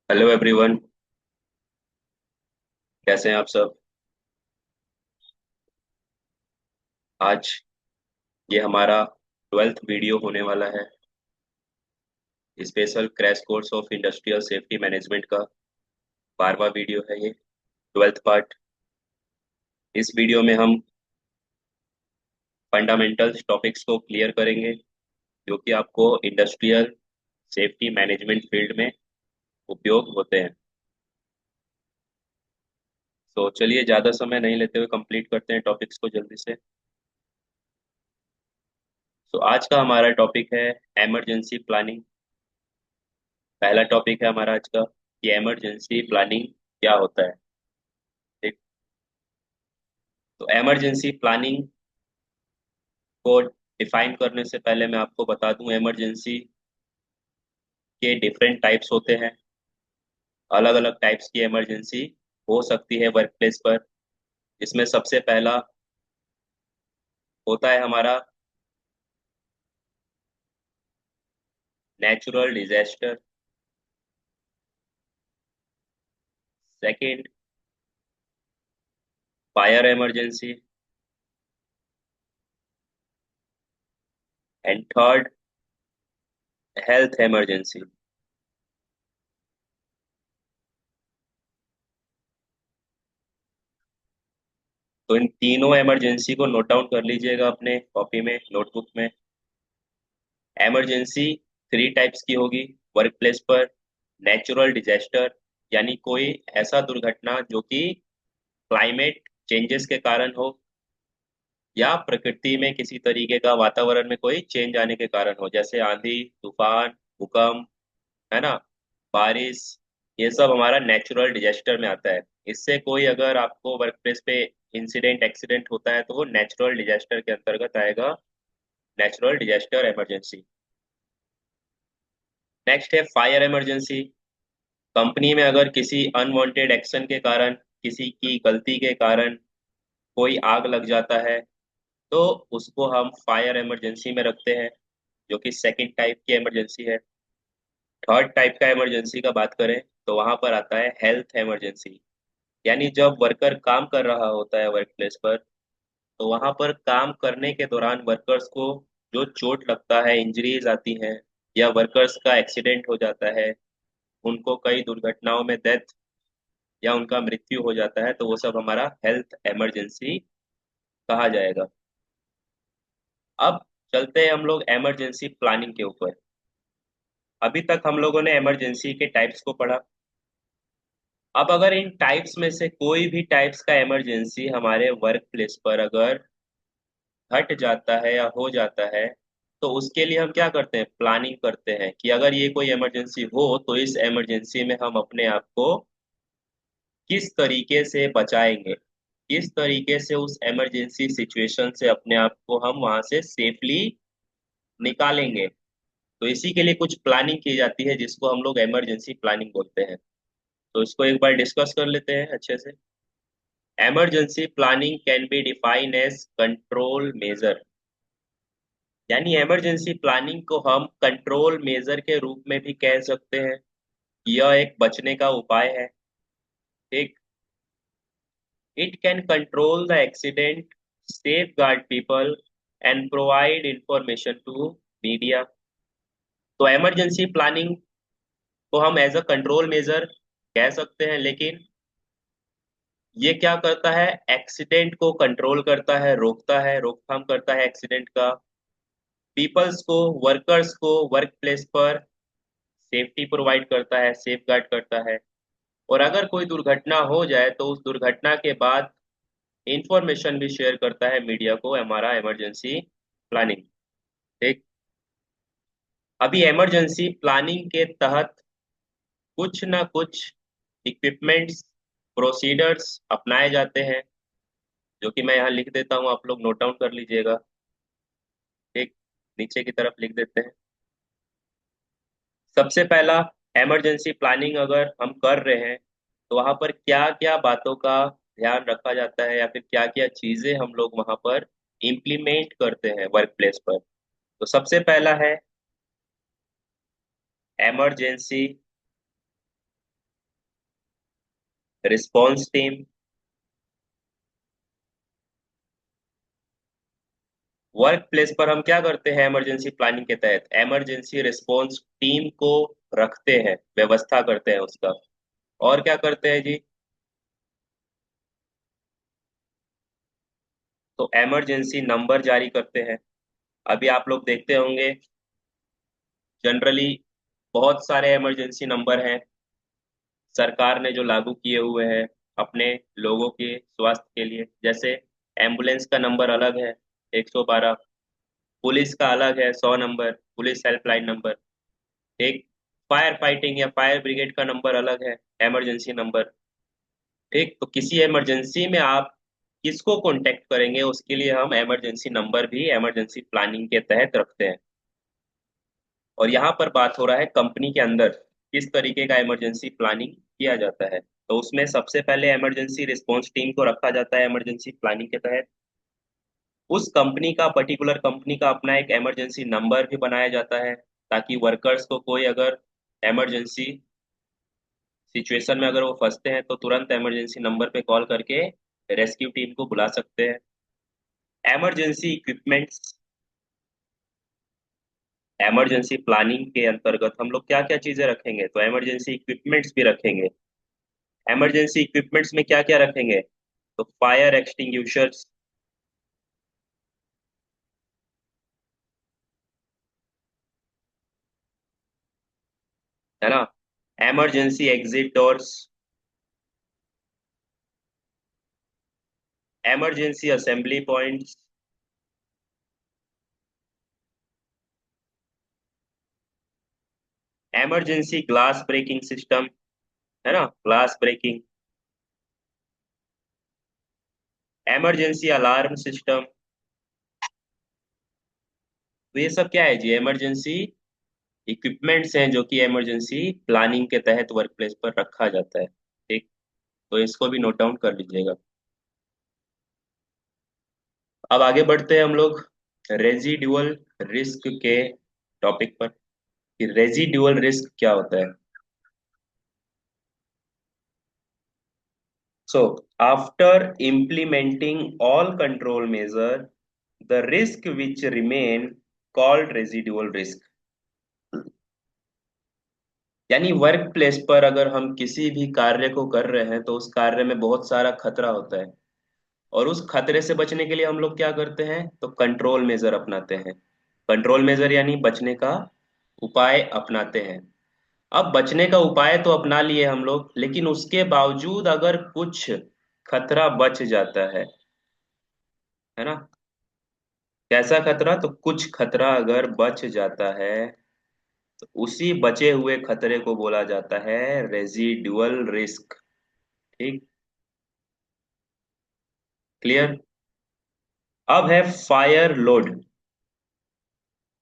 Hello everyone. कैसे हैं आप सब? आज ये हमारा 12th वीडियो होने वाला है। Special crash course of industrial safety management का 12वां वीडियो है ये, 12th पार्ट। इस वीडियो में हम फंडामेंटल टॉपिक्स को क्लियर करेंगे जो कि आपको इंडस्ट्रियल सेफ्टी मैनेजमेंट फील्ड में उपयोग होते हैं। तो चलिए ज़्यादा समय नहीं लेते हुए कंप्लीट करते हैं टॉपिक्स को जल्दी से। तो आज का हमारा टॉपिक है इमरजेंसी प्लानिंग। पहला टॉपिक है हमारा आज का कि इमरजेंसी प्लानिंग क्या होता है। ठीक। तो इमरजेंसी प्लानिंग को डिफाइन करने से पहले मैं आपको बता दूं, इमरजेंसी के डिफरेंट टाइप्स होते हैं। अलग अलग टाइप्स की इमरजेंसी हो सकती है वर्क प्लेस पर। इसमें सबसे पहला होता है हमारा natural disaster. Second, fire emergency. And third, health emergency. तो इन तीनों इमरजेंसी को नोट डाउन कर लीजिएगा अपने कॉपी में, नोटबुक में। इमरजेंसी थ्री टाइप्स की होगी वर्क प्लेस पर। नेचुरल डिजास्टर यानी कोई ऐसा दुर्घटना जो कि क्लाइमेट चेंजेस के कारण हो या प्रकृति में किसी तरीके का वातावरण में कोई चेंज आने के कारण हो, जैसे आंधी तूफान, भूकंप, है ना, बारिश। ये सब हमारा नेचुरल डिजास्टर में आता है। इससे कोई अगर आपको वर्क प्लेस पे इंसिडेंट एक्सीडेंट होता है तो वो नेचुरल डिजास्टर के अंतर्गत आएगा, नेचुरल डिजास्टर इमरजेंसी। नेक्स्ट है फायर इमरजेंसी। कंपनी में अगर किसी अनवांटेड एक्शन के कारण, किसी की गलती के कारण कोई आग लग जाता है तो उसको हम फायर इमरजेंसी में रखते हैं, जो कि सेकंड टाइप की इमरजेंसी है। थर्ड टाइप का इमरजेंसी का बात करें तो वहां पर आता है हेल्थ इमरजेंसी। यानी जब वर्कर काम कर रहा होता है वर्क प्लेस पर, तो वहां पर काम करने के दौरान वर्कर्स को जो चोट लगता है, इंजरीज आती हैं, या वर्कर्स का एक्सीडेंट हो जाता है, उनको कई दुर्घटनाओं में डेथ या उनका मृत्यु हो जाता है, तो वो सब हमारा हेल्थ इमरजेंसी कहा जाएगा। अब चलते हैं हम लोग इमरजेंसी प्लानिंग के ऊपर। अभी तक हम लोगों ने इमरजेंसी के टाइप्स को पढ़ा। अब अगर इन टाइप्स में से कोई भी टाइप्स का इमरजेंसी हमारे वर्क प्लेस पर अगर हट जाता है या हो जाता है, तो उसके लिए हम क्या करते हैं, प्लानिंग करते हैं कि अगर ये कोई इमरजेंसी हो तो इस इमरजेंसी में हम अपने आप को किस तरीके से बचाएंगे, किस तरीके से उस इमरजेंसी सिचुएशन से अपने आप को हम वहां से सेफली निकालेंगे। तो इसी के लिए कुछ प्लानिंग की जाती है जिसको हम लोग इमरजेंसी प्लानिंग बोलते हैं। तो इसको एक बार डिस्कस कर लेते हैं अच्छे से। Emergency planning can be define as control measure. यानी इमरजेंसी प्लानिंग को हम कंट्रोल मेजर के रूप में भी कह सकते हैं। यह एक बचने का उपाय है। ठीक। It can control the accident, safeguard people and provide information to media. तो इमरजेंसी प्लानिंग को हम एज अ कंट्रोल मेजर कह सकते हैं, लेकिन ये क्या करता है, एक्सीडेंट को कंट्रोल करता है, रोकता है, रोकथाम करता है एक्सीडेंट का। पीपल्स को, वर्कर्स को वर्क प्लेस पर सेफ्टी प्रोवाइड करता है, सेफ गार्ड करता है। और अगर कोई दुर्घटना हो जाए तो उस दुर्घटना के बाद इंफॉर्मेशन भी शेयर करता है मीडिया को, हमारा इमरजेंसी प्लानिंग। ठीक। अभी इमरजेंसी प्लानिंग के तहत कुछ ना कुछ इक्विपमेंट्स, प्रोसीडर्स अपनाए जाते हैं, जो कि मैं यहाँ लिख देता हूँ, आप लोग नोट डाउन कर लीजिएगा। ठीक। नीचे की तरफ लिख देते हैं। सबसे पहला, इमरजेंसी प्लानिंग अगर हम कर रहे हैं तो वहां पर क्या क्या बातों का ध्यान रखा जाता है या फिर क्या क्या चीजें हम लोग वहां पर इम्प्लीमेंट करते हैं वर्क प्लेस पर। तो सबसे पहला है emergency response team. Work place पर हम क्या करते हैं इमरजेंसी प्लानिंग के तहत? इमरजेंसी रिस्पॉन्स टीम को रखते हैं, व्यवस्था करते हैं उसका। और क्या करते हैं जी? तो इमरजेंसी नंबर जारी करते हैं। अभी आप लोग देखते होंगे, जनरली बहुत सारे इमरजेंसी नंबर हैं सरकार ने जो लागू किए हुए हैं अपने लोगों के स्वास्थ्य के लिए। जैसे एम्बुलेंस का नंबर अलग है, 112। पुलिस का अलग है, 100 नंबर, पुलिस हेल्पलाइन नंबर। एक फायर फाइटिंग या फायर ब्रिगेड का नंबर अलग है, इमरजेंसी नंबर। ठीक, तो किसी इमरजेंसी में आप किसको कांटेक्ट करेंगे, उसके लिए हम इमरजेंसी नंबर भी इमरजेंसी प्लानिंग के तहत रखते हैं। और यहाँ पर बात हो रहा है कंपनी के अंदर किस तरीके का इमरजेंसी प्लानिंग किया जाता है। तो उसमें सबसे पहले इमरजेंसी रिस्पांस टीम को रखा जाता है इमरजेंसी प्लानिंग के तहत। उस कंपनी का, पर्टिकुलर कंपनी का अपना एक इमरजेंसी नंबर भी बनाया जाता है, ताकि वर्कर्स को कोई अगर इमरजेंसी सिचुएशन में अगर वो फंसते हैं तो तुरंत इमरजेंसी नंबर पे कॉल करके रेस्क्यू टीम को बुला सकते हैं। इमरजेंसी इक्विपमेंट्स, इमरजेंसी प्लानिंग के अंतर्गत हम लोग क्या क्या चीजें रखेंगे? तो इमरजेंसी इक्विपमेंट्स भी रखेंगे। इमरजेंसी इक्विपमेंट्स में क्या क्या रखेंगे? तो फायर एक्सटिंग्विशर्स, है ना, emergency exit doors, emergency assembly points, emergency glass breaking system, है ना, glass breaking, emergency alarm system. तो ये सब क्या है जी? इमरजेंसी इक्विपमेंट्स हैं जो कि इमरजेंसी प्लानिंग के तहत वर्क प्लेस पर रखा जाता है। ठीक, तो इसको भी नोट डाउन कर लीजिएगा। अब आगे बढ़ते हैं हम लोग रेजिडुअल रिस्क के टॉपिक पर, कि रेजिडुअल रिस्क क्या होता है। So, after implementing all control measure, the risk which remain called residual risk। यानी वर्क प्लेस पर अगर हम किसी भी कार्य को कर रहे हैं तो उस कार्य में बहुत सारा खतरा होता है, और उस खतरे से बचने के लिए हम लोग क्या करते हैं? तो कंट्रोल मेजर अपनाते हैं। कंट्रोल मेजर यानी बचने का उपाय अपनाते हैं। अब बचने का उपाय तो अपना लिए हम लोग, लेकिन उसके बावजूद अगर कुछ खतरा बच जाता है ना, कैसा खतरा? तो कुछ खतरा अगर बच जाता है तो उसी बचे हुए खतरे को बोला जाता है रेजिडुअल रिस्क। ठीक, क्लियर? अब है fire load.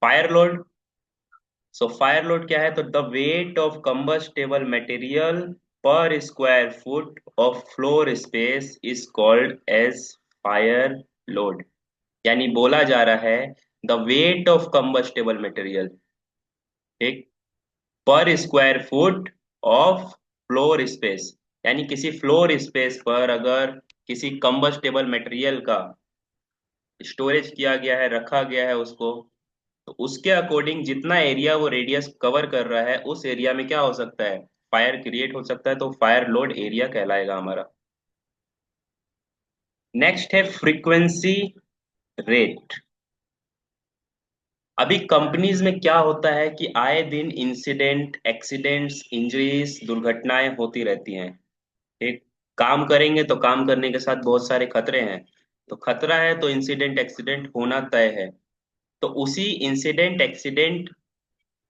Fire load, so fire load क्या है? तो the weight of combustible material per square foot of floor space is called as fire load. यानी बोला जा रहा है the weight of combustible material, ठीक, per square foot of floor space. यानी किसी फ्लोर स्पेस पर अगर किसी कंबस्टेबल मटेरियल का स्टोरेज किया गया है, रखा गया है उसको, तो उसके अकॉर्डिंग जितना एरिया वो रेडियस कवर कर रहा है उस एरिया में क्या हो सकता है? फायर क्रिएट हो सकता है। तो फायर लोड एरिया कहलाएगा हमारा। नेक्स्ट है फ्रीक्वेंसी रेट। अभी कंपनीज में क्या होता है कि आए दिन इंसिडेंट, एक्सीडेंट्स, इंजरीज, दुर्घटनाएं होती रहती हैं। ठीक, काम करेंगे तो काम करने के साथ बहुत सारे खतरे हैं। तो खतरा है तो इंसिडेंट, एक्सीडेंट होना तय है। तो उसी इंसिडेंट, एक्सीडेंट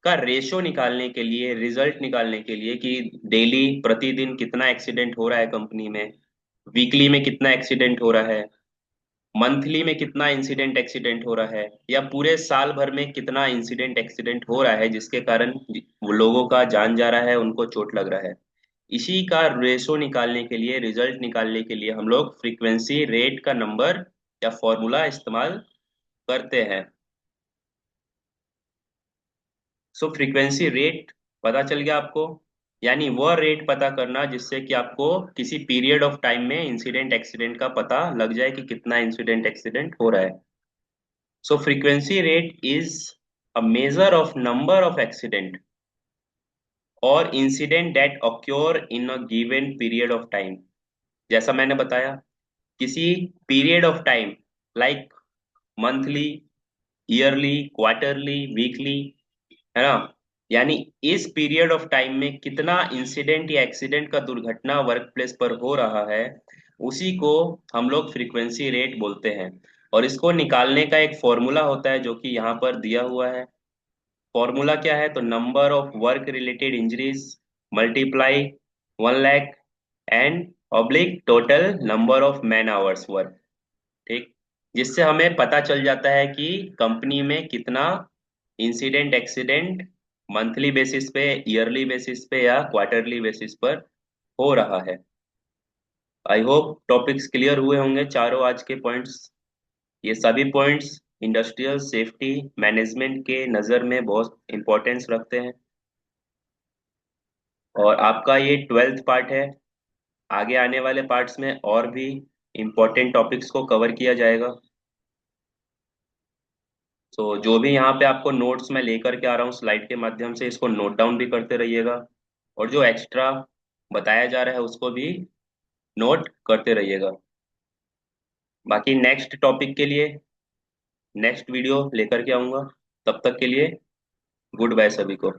का रेशो निकालने के लिए, रिजल्ट निकालने के लिए कि डेली, प्रतिदिन कितना एक्सीडेंट हो रहा है कंपनी में, वीकली में कितना एक्सीडेंट हो रहा है, मंथली में कितना इंसिडेंट एक्सीडेंट हो रहा है, या पूरे साल भर में कितना इंसिडेंट एक्सीडेंट हो रहा है जिसके कारण वो लोगों का जान जा रहा है, उनको चोट लग रहा है। इसी का रेशो निकालने के लिए, रिजल्ट निकालने के लिए हम लोग फ्रीक्वेंसी रेट का नंबर या फॉर्मूला इस्तेमाल करते हैं। सो फ्रीक्वेंसी रेट पता चल गया आपको? यानी वह रेट पता करना जिससे कि आपको किसी पीरियड ऑफ टाइम में इंसिडेंट एक्सीडेंट का पता लग जाए कि कितना इंसिडेंट एक्सीडेंट हो रहा है। So frequency rate is a measure of number of accident और incident that occur in a given period of time. जैसा मैंने बताया, किसी period of time, like monthly, yearly, quarterly, weekly, है ना, यानी इस पीरियड ऑफ टाइम में कितना इंसिडेंट या एक्सीडेंट का दुर्घटना वर्क प्लेस पर हो रहा है, उसी को हम लोग फ्रीक्वेंसी रेट बोलते हैं। और इसको निकालने का एक फॉर्मूला होता है जो कि यहाँ पर दिया हुआ है। फॉर्मूला क्या है? तो number of work related injuries multiply 1 lakh and oblique total number of man hours work. ठीक, जिससे हमें पता चल जाता है कि कंपनी में कितना इंसिडेंट एक्सीडेंट मंथली बेसिस पे, ईयरली बेसिस पे या क्वार्टरली बेसिस पर हो रहा है। आई होप टॉपिक्स क्लियर हुए होंगे, चारों आज के पॉइंट्स। ये सभी पॉइंट्स इंडस्ट्रियल सेफ्टी मैनेजमेंट के नज़र में बहुत इंपॉर्टेंस रखते हैं। और आपका ये 12th पार्ट है। आगे आने वाले पार्ट्स में और भी इम्पोर्टेंट टॉपिक्स को कवर किया जाएगा। तो जो भी यहाँ पे आपको नोट्स मैं लेकर के आ रहा हूँ स्लाइड के माध्यम से, इसको नोट डाउन भी करते रहिएगा। और जो एक्स्ट्रा बताया जा रहा है उसको भी नोट करते रहिएगा। बाकी नेक्स्ट टॉपिक के लिए नेक्स्ट वीडियो लेकर के आऊँगा। तब तक के लिए गुड बाय सभी को।